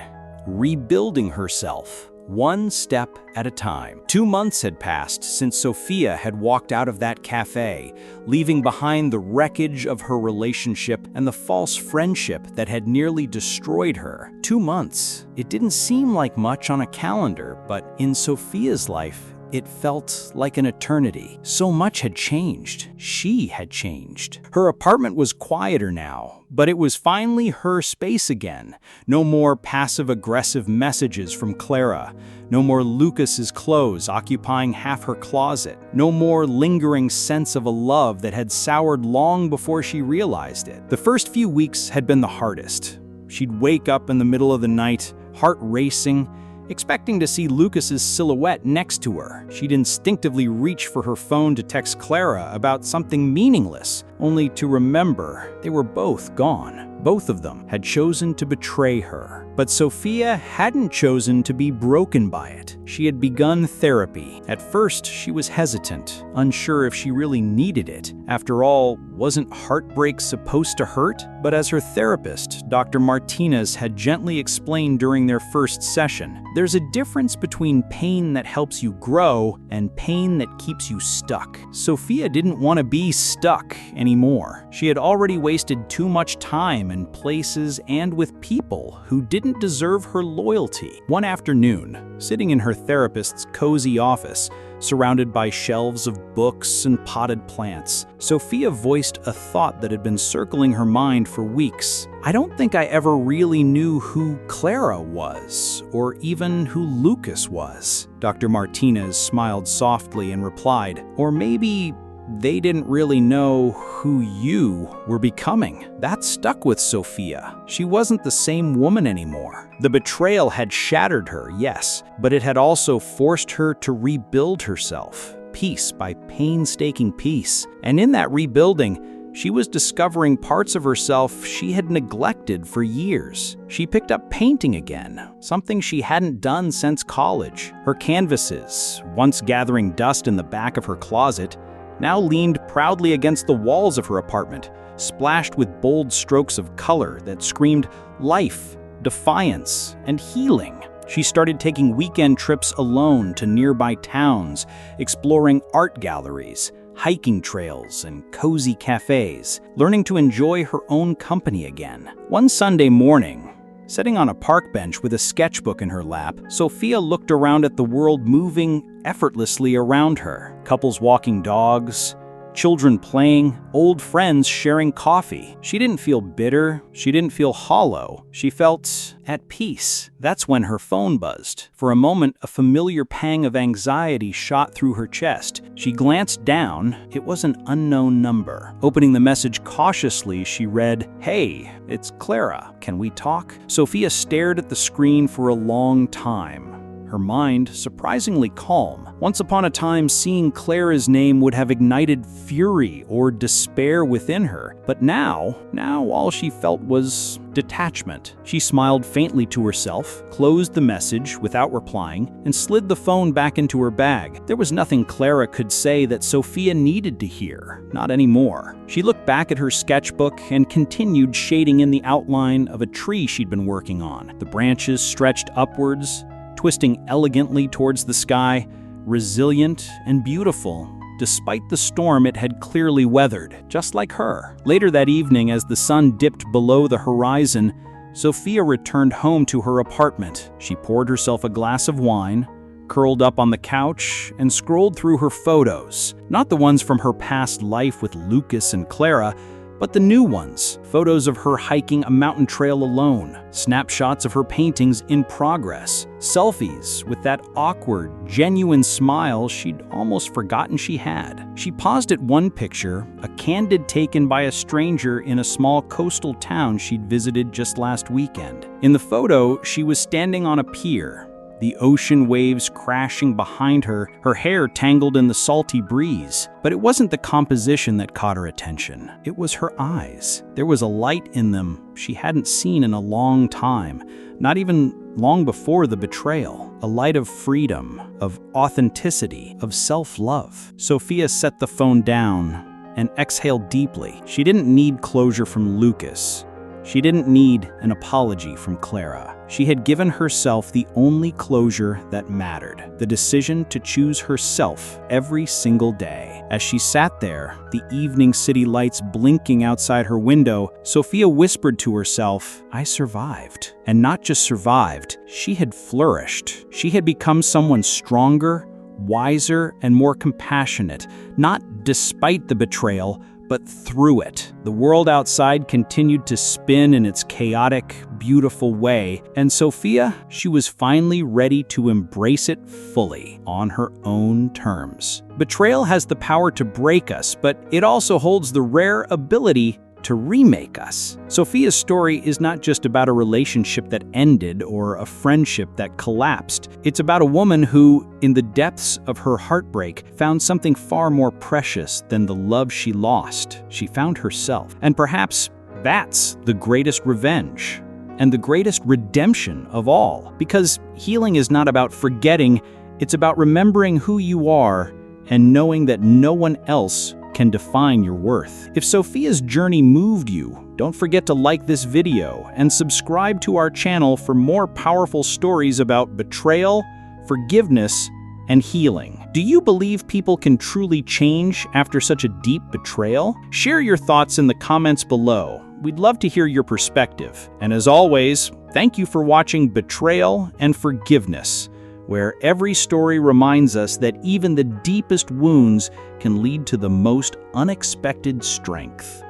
Speaker 1: Rebuilding herself. One step at a time. 2 months had passed since Sofia had walked out of that cafe, leaving behind the wreckage of her relationship and the false friendship that had nearly destroyed her. 2 months. It didn't seem like much on a calendar, but in Sofia's life, it felt like an eternity. So much had changed. She had changed. Her apartment was quieter now, but it was finally her space again. No more passive-aggressive messages from Clara. No more Lucas's clothes occupying half her closet. No more lingering sense of a love that had soured long before she realized it. The first few weeks had been the hardest. She'd wake up in the middle of the night, heart racing, expecting to see Lucas's silhouette next to her. She'd instinctively reach for her phone to text Clara about something meaningless, only to remember they were both gone. Both of them had chosen to betray her. But Sofia hadn't chosen to be broken by it. She had begun therapy. At first, she was hesitant, unsure if she really needed it. After all, wasn't heartbreak supposed to hurt? But as her therapist, Dr. Martinez, had gently explained during their first session, there's a difference between pain that helps you grow and pain that keeps you stuck. Sofia didn't want to be stuck anymore. She had already wasted too much time in places and with people who didn't deserve her loyalty. One afternoon, sitting in her therapist's cozy office, surrounded by shelves of books and potted plants, Sofia voiced a thought that had been circling her mind for weeks. "I don't think I ever really knew who Clara was, or even who Lucas was." Dr. Martinez smiled softly and replied, "Or maybe they didn't really know who you were becoming." That stuck with Sofia. She wasn't the same woman anymore. The betrayal had shattered her, yes, but it had also forced her to rebuild herself, piece by painstaking piece. And in that rebuilding, she was discovering parts of herself she had neglected for years. She picked up painting again, something she hadn't done since college. Her canvases, once gathering dust in the back of her closet, now leaned proudly against the walls of her apartment, splashed with bold strokes of color that screamed life, defiance, and healing. She started taking weekend trips alone to nearby towns, exploring art galleries, hiking trails, and cozy cafes, learning to enjoy her own company again. One Sunday morning, sitting on a park bench with a sketchbook in her lap, Sofia looked around at the world moving effortlessly around her. Couples walking dogs,
Speaker 2: children playing, old friends sharing coffee. She didn't feel bitter. She didn't feel hollow. She felt at peace. That's when her phone buzzed. For a moment, a familiar pang of anxiety shot through her chest. She glanced down. It was an unknown number. Opening the message cautiously, she read, "Hey, it's Clara. Can we talk?" Sofia stared at the screen for a long time, her mind surprisingly calm. Once upon a time, seeing Clara's name would have ignited fury or despair within her. But now all she felt was detachment. She smiled faintly to herself, closed the message without replying, and slid the phone back into her bag. There was nothing Clara could say that Sofia needed to hear. Not anymore. She looked back at her sketchbook and continued shading in the outline of a tree she'd been working on. The branches stretched upwards, twisting elegantly towards the sky, resilient and beautiful, despite the storm it had clearly weathered, just like her. Later that evening, as the sun dipped below the horizon, Sofia returned home to her apartment. She poured herself a glass of wine, curled up on the couch, and scrolled through her photos. Not the ones from her past life with Lucas and Clara, but the new ones, photos of her hiking a mountain trail alone, snapshots of her paintings in progress, selfies with that awkward, genuine smile she'd almost forgotten she had. She paused at one picture, a candid taken by a stranger in a small coastal town she'd visited just last weekend. In the photo, she was standing on a pier, the ocean waves crashing behind her, her hair tangled in the salty breeze. But it wasn't the composition that caught her attention. It was her eyes. There was a light in them she hadn't seen in a long time, not even long before the betrayal. A light of freedom, of authenticity, of self-love. Sofia set the phone down and exhaled deeply. She didn't need closure from Lucas. She didn't need an apology from Clara. She had given herself the only closure that mattered, the decision to choose herself every single day. As she sat there, the evening city lights blinking outside her window, Sofia whispered to herself, "I survived." And not just survived, she had flourished. She had become someone stronger, wiser, and more compassionate, not despite the betrayal, but through it. The world outside continued to spin in its chaotic, beautiful way, and Sofia, she was finally ready to embrace it fully, on her own terms. Betrayal has the power to break us, but it also holds the rare ability to remake us. Sofia's story is not just about a relationship that ended or a friendship that collapsed. It's about a woman who, in the depths of her heartbreak, found something far more precious than the love she lost. She found herself. And perhaps that's the greatest revenge and the greatest redemption of all. Because healing is not about forgetting, it's about remembering who you are and knowing that no one else can define your worth. If Sofia's journey moved you, don't forget to like this video and subscribe to our channel for more powerful stories about betrayal, forgiveness, and healing. Do you believe people can truly change after such a deep betrayal? Share your thoughts in the comments below. We'd love to hear your perspective. And as always, thank you for watching Betrayal and Forgiveness, where every story reminds us that even the deepest wounds can lead to the most unexpected strength.